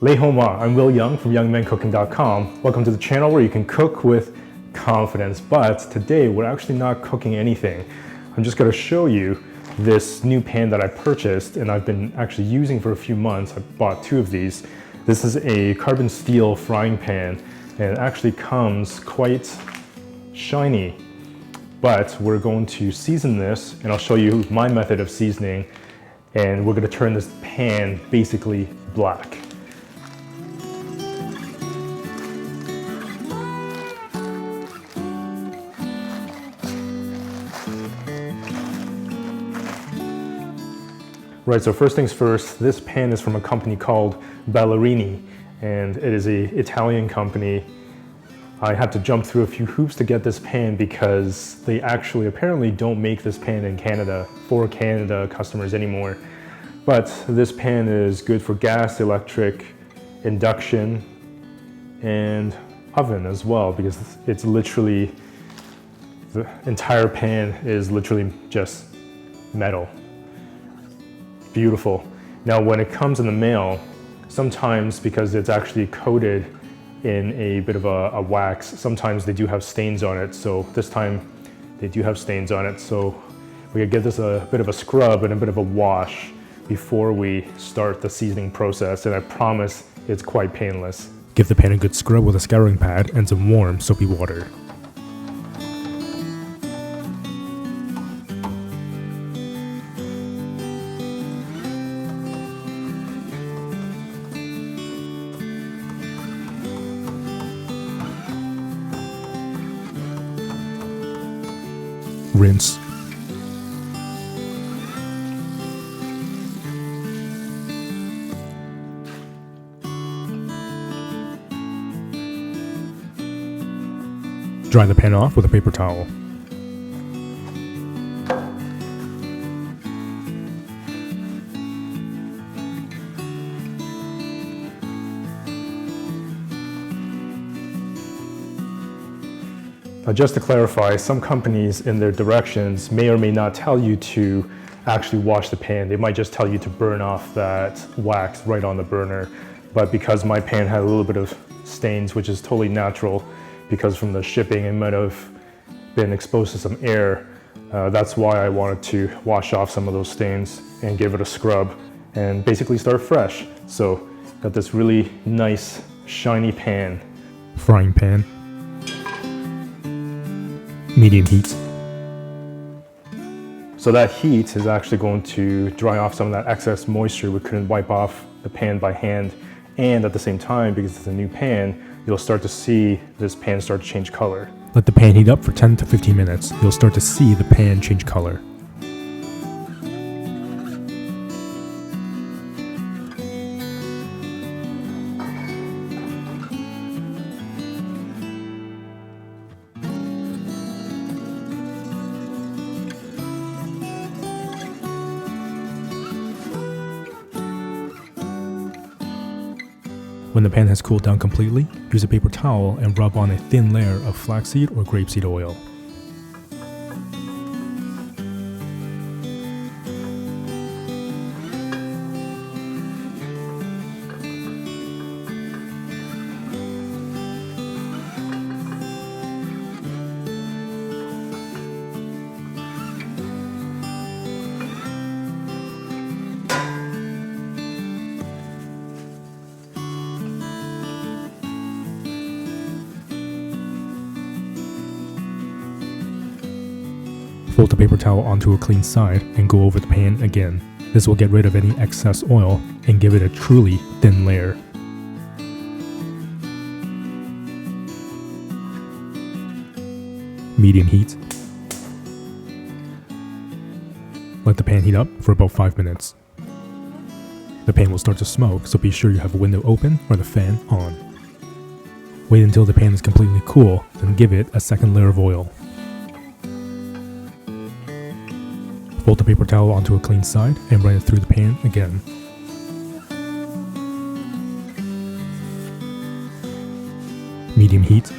Lehoma, I'm Yeung from YoungMenCooking.com. Welcome to the channel where you can cook with confidence. But today we're actually not cooking anything. I'm just going to show you this new pan that I purchased and I've been actually using for a few months. I bought 2 of these. This is a carbon steel frying pan and it actually comes quite shiny. But we're going to season this and I'll show you my method of seasoning, and we're going to turn this pan basically black. Right, so first things first, this pan is from a company called Ballarini, and it is an Italian company. I had to jump through a few hoops to get this pan because they actually apparently don't make this pan in Canada for Canada customers anymore. But this pan is good for gas, electric, induction, and oven as well, because it's literally, the entire pan is literally just metal. Beautiful. Now when it comes in the mail, sometimes because it's actually coated in a bit of a wax, sometimes they do have stains on it. So this time they do have stains on it. So we could give this a bit of a scrub and a bit of a wash before we start the seasoning process. And I promise it's quite painless. Give the pan a good scrub with a scouring pad and some warm soapy water. Rinse. Dry the pan off with a paper towel. Now, just to clarify, some companies in their directions may or may not tell you to actually wash the pan. They might just tell you to burn off that wax right on the burner. But because my pan had a little bit of stains, which is totally natural, because from the shipping it might have been exposed to some air, that's why I wanted to wash off some of those stains and give it a scrub and basically start fresh. So got this really nice shiny pan. Frying pan. Medium heat. So that heat is actually going to dry off some of that excess moisture we couldn't wipe off the pan by hand. And at the same time, because it's a new pan, you'll start to see this pan start to change color. Let the pan heat up for 10 to 15 minutes. You'll start to see the pan change color. When the pan has cooled down completely, use a paper towel and rub on a thin layer of flaxseed or grapeseed oil. Fold the paper towel onto a clean side and go over the pan again. This will get rid of any excess oil and give it a truly thin layer. Medium heat. Let the pan heat up for about 5 minutes. The pan will start to smoke, so be sure you have a window open or the fan on. Wait until the pan is completely cool, then give it a second layer of oil. Fold the paper towel onto a clean side and run it through the pan again. Medium heat.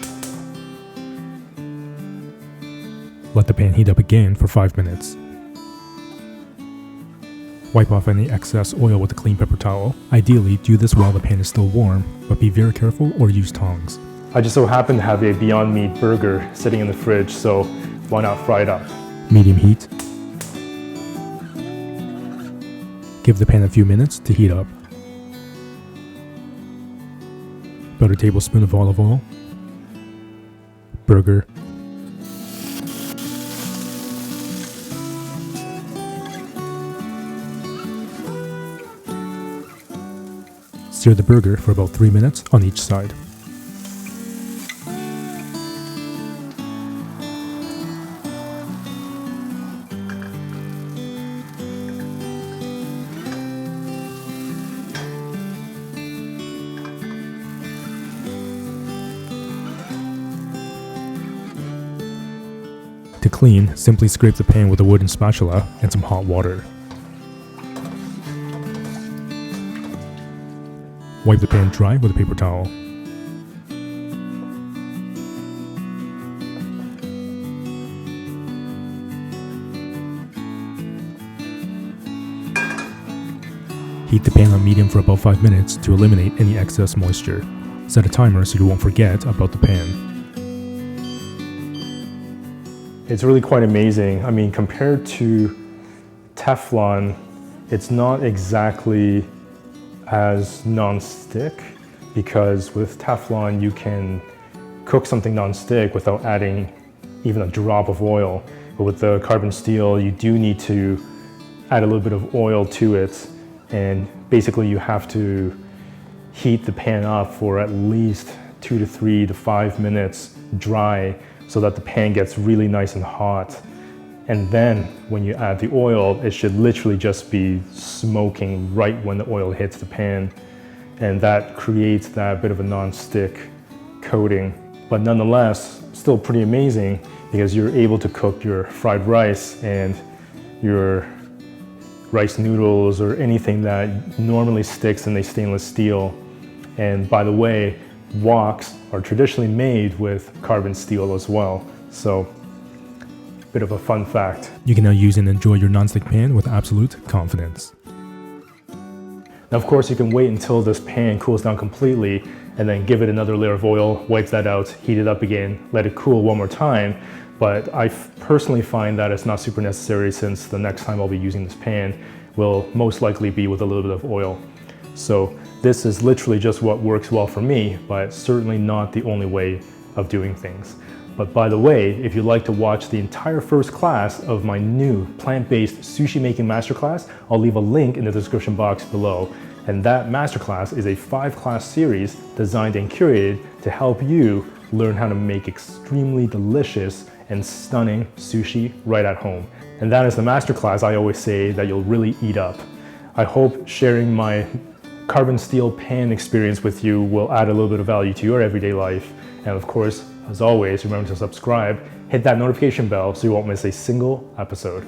Let the pan heat up again for 5 minutes. Wipe off any excess oil with a clean paper towel. Ideally, do this while the pan is still warm, but be very careful or use tongs. I just so happen to have a Beyond Meat burger sitting in the fridge, so why not fry it up? Medium heat. Give the pan a few minutes to heat up. About a tablespoon of olive oil. Burger. Sear the burger for about 3 minutes on each side. To clean, simply scrape the pan with a wooden spatula and some hot water. Wipe the pan dry with a paper towel. Heat the pan on medium for about 5 minutes to eliminate any excess moisture. Set a timer so you won't forget about the pan. It's really quite amazing. I mean, compared to Teflon, it's not exactly as non-stick, because with Teflon you can cook something non-stick without adding even a drop of oil. But with the carbon steel, you do need to add a little bit of oil to it, and basically you have to heat the pan up for at least 2 to 3 to 5 minutes dry, so that the pan gets really nice and hot. And then when you add the oil, it should literally just be smoking right when the oil hits the pan. And that creates that bit of a non-stick coating. But nonetheless, still pretty amazing, because you're able to cook your fried rice and your rice noodles or anything that normally sticks in a stainless steel. And by the way, woks are traditionally made with carbon steel as well. So, bit of a fun fact. You can now use and enjoy your non-stick pan with absolute confidence. Now, of course, you can wait until this pan cools down completely and then give it another layer of oil, wipe that out, heat it up again, let it cool one more time. But I personally find that it's not super necessary, since the next time I'll be using this pan will most likely be with a little bit of oil. So this is literally just what works well for me, but certainly not the only way of doing things. But by the way, if you'd like to watch the entire first class of my new plant-based sushi making masterclass, I'll leave a link in the description box below. And that masterclass is a 5-class series designed and curated to help you learn how to make extremely delicious and stunning sushi right at home. And that is the masterclass I always say that you'll really eat up. I hope sharing my carbon steel pan experience with you will add a little bit of value to your everyday life. And of course, as always, remember to subscribe, hit that notification bell so you won't miss a single episode.